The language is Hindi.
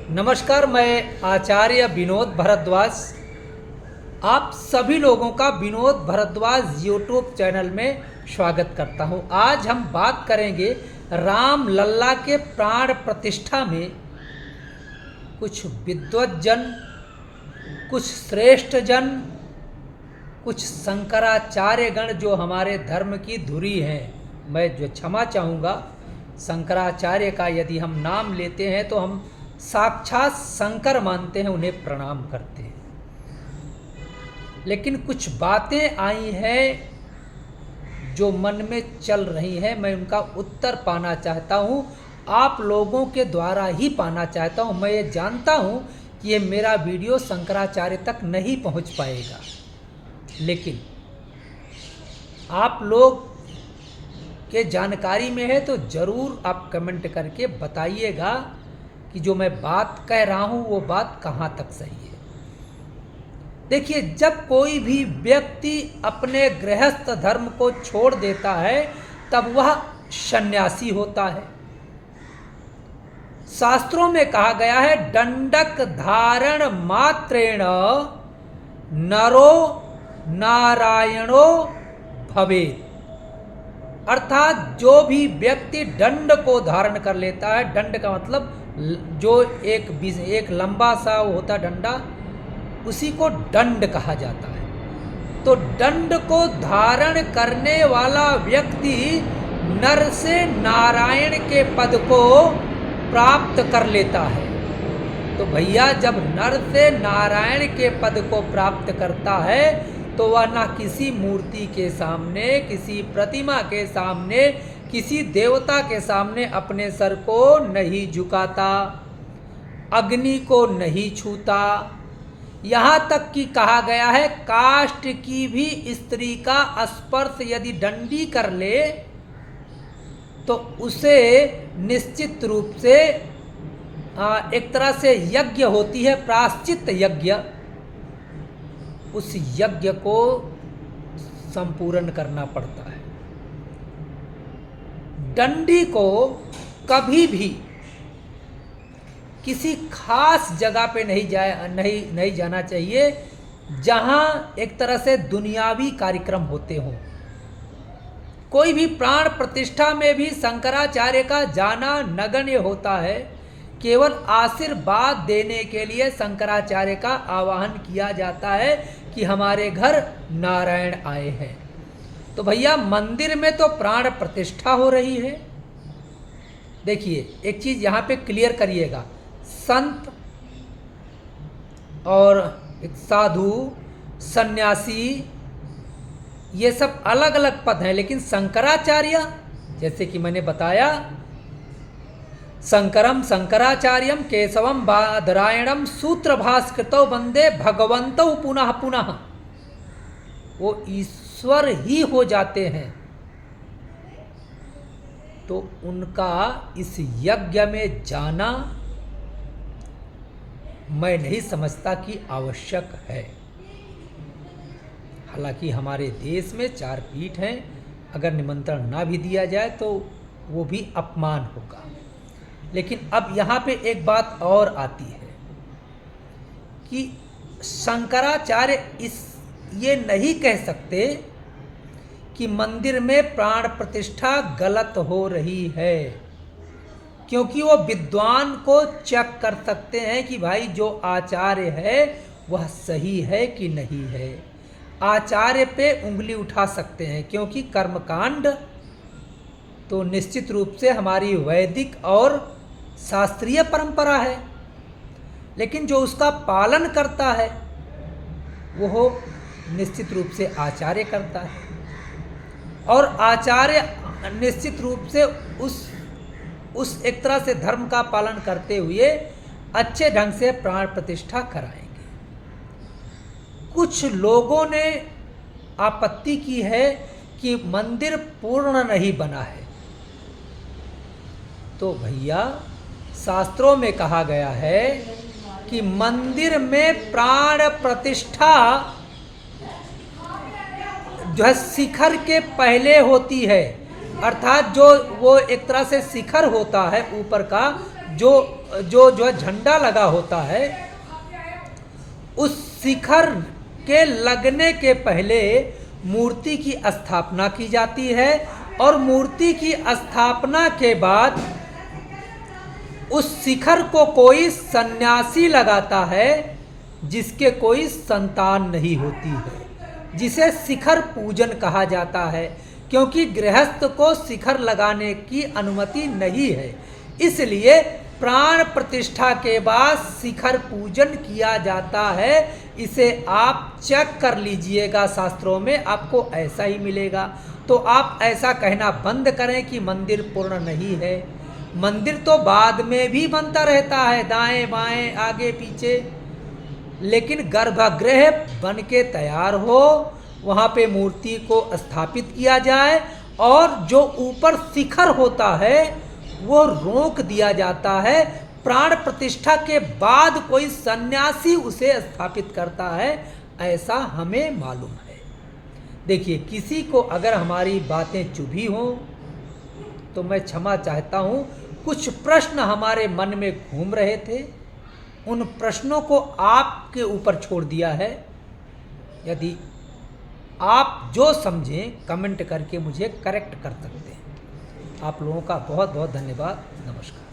नमस्कार, मैं आचार्य विनोद भारद्वाज आप सभी लोगों का विनोद भारद्वाज यूट्यूब चैनल में स्वागत करता हूं। आज हम बात करेंगे राम लल्ला के प्राण प्रतिष्ठा में कुछ विद्वज्जन, कुछ श्रेष्ठ जन, कुछ शंकराचार्यगण जो हमारे धर्म की धुरी हैं। मैं जो क्षमा चाहूँगा, शंकराचार्य का यदि हम नाम लेते हैं तो हम साक्षात शंकर मानते हैं, उन्हें प्रणाम करते हैं। लेकिन कुछ बातें आई हैं जो मन में चल रही हैं, मैं उनका उत्तर पाना चाहता हूं, आप लोगों के द्वारा ही पाना चाहता हूं। मैं ये जानता हूं कि ये मेरा वीडियो शंकराचार्य तक नहीं पहुंच पाएगा, लेकिन आप लोग के जानकारी में है तो ज़रूर आप कमेंट करके बताइएगा कि जो मैं बात कह रहा हूँ वो बात कहाँ तक सही है। देखिए, जब कोई भी व्यक्ति अपने गृहस्थ धर्म को छोड़ देता है तब वह सन्यासी होता है। शास्त्रों में कहा गया है, दंडक धारण मात्रेण नरो नारायणो भवेत्। अर्थात जो भी व्यक्ति दंड को धारण कर लेता है, दंड का मतलब जो एक लंबा सा होता डंडा, उसी को दंड कहा जाता है। तो दंड को धारण करने वाला व्यक्ति नर से नारायण के पद को प्राप्त कर लेता है। तो भैया, जब नर से नारायण के पद को प्राप्त करता है तो वह ना किसी मूर्ति के सामने, किसी प्रतिमा के सामने, किसी देवता के सामने अपने सर को नहीं झुकाता, अग्नि को नहीं छूता। यहाँ तक कि कहा गया है, काष्ठ की भी स्त्री का स्पर्श यदि दंडी कर ले तो उसे निश्चित रूप से एक तरह से यज्ञ होती है, प्रायश्चित यज्ञ, उस यज्ञ को संपूर्ण करना पड़ता है। दंडी को कभी भी किसी खास जगह पे नहीं जाना चाहिए जहां एक तरह से दुनियावी कार्यक्रम होते हों। कोई भी प्राण प्रतिष्ठा में भी शंकराचार्य का जाना नगण्य होता है। केवल आशीर्वाद देने के लिए शंकराचार्य का आवाहन किया जाता है कि हमारे घर नारायण आए हैं। तो भैया, मंदिर में तो प्राण प्रतिष्ठा हो रही है। देखिए, एक चीज यहाँ पे क्लियर करिएगा, संत और एक साधु, सन्यासी, ये सब अलग अलग पद हैं, लेकिन शंकराचार्य, जैसे कि मैंने बताया, शंकरम शंकराचार्यम केशवम बादरायणम सूत्रभास्कृतौ वंदे भगवन्तौ पुनः पुनः। वो ईश्वर ही हो जाते हैं। तो उनका इस यज्ञ में जाना मैं नहीं समझता कि आवश्यक है। हालांकि हमारे देश में 4 पीठ हैं, अगर निमंत्रण ना भी दिया जाए तो वो भी अपमान होगा। लेकिन अब यहाँ पे एक बात और आती है कि शंकराचार्य ये नहीं कह सकते कि मंदिर में प्राण प्रतिष्ठा गलत हो रही है, क्योंकि वो विद्वान को चेक कर सकते हैं कि भाई जो आचार्य है वह सही है कि नहीं है। आचार्य पे उंगली उठा सकते हैं, क्योंकि कर्मकांड तो निश्चित रूप से हमारी वैदिक और शास्त्रीय परंपरा है, लेकिन जो उसका पालन करता है वो निश्चित रूप से आचार्य करता है। और आचार्य निश्चित रूप से उस एक तरह से धर्म का पालन करते हुए अच्छे ढंग से प्राण प्रतिष्ठा कराएंगे। कुछ लोगों ने आपत्ति की है कि मंदिर पूर्ण नहीं बना है। तो भैया, शास्त्रों में कहा गया है कि मंदिर में प्राण प्रतिष्ठा जो है शिखर के पहले होती है। अर्थात जो वो एक तरह से शिखर होता है ऊपर का, जो जो झंडा लगा होता है, उस शिखर के लगने के पहले मूर्ति की स्थापना की जाती है और मूर्ति की स्थापना के बाद उस शिखर को कोई सन्यासी लगाता है जिसके कोई संतान नहीं होती है, जिसे शिखर पूजन कहा जाता है, क्योंकि गृहस्थ को शिखर लगाने की अनुमति नहीं है। इसलिए प्राण प्रतिष्ठा के बाद शिखर पूजन किया जाता है। इसे आप चेक कर लीजिएगा, शास्त्रों में आपको ऐसा ही मिलेगा। तो आप ऐसा कहना बंद करें कि मंदिर पूर्ण नहीं है। मंदिर तो बाद में भी बनता रहता है, दाएं बाएं आगे पीछे, लेकिन गर्भगृह बन के तैयार हो, वहाँ पे मूर्ति को स्थापित किया जाए और जो ऊपर शिखर होता है वो रोक दिया जाता है। प्राण प्रतिष्ठा के बाद कोई सन्यासी उसे स्थापित करता है, ऐसा हमें मालूम है। देखिए, किसी को अगर हमारी बातें चुभी हों तो मैं क्षमा चाहता हूँ। कुछ प्रश्न हमारे मन में घूम रहे थे, उन प्रश्नों को आपके ऊपर छोड़ दिया है। यदि आप जो समझें कमेंट करके मुझे करेक्ट कर सकते हैं। आप लोगों का बहुत बहुत धन्यवाद। नमस्कार।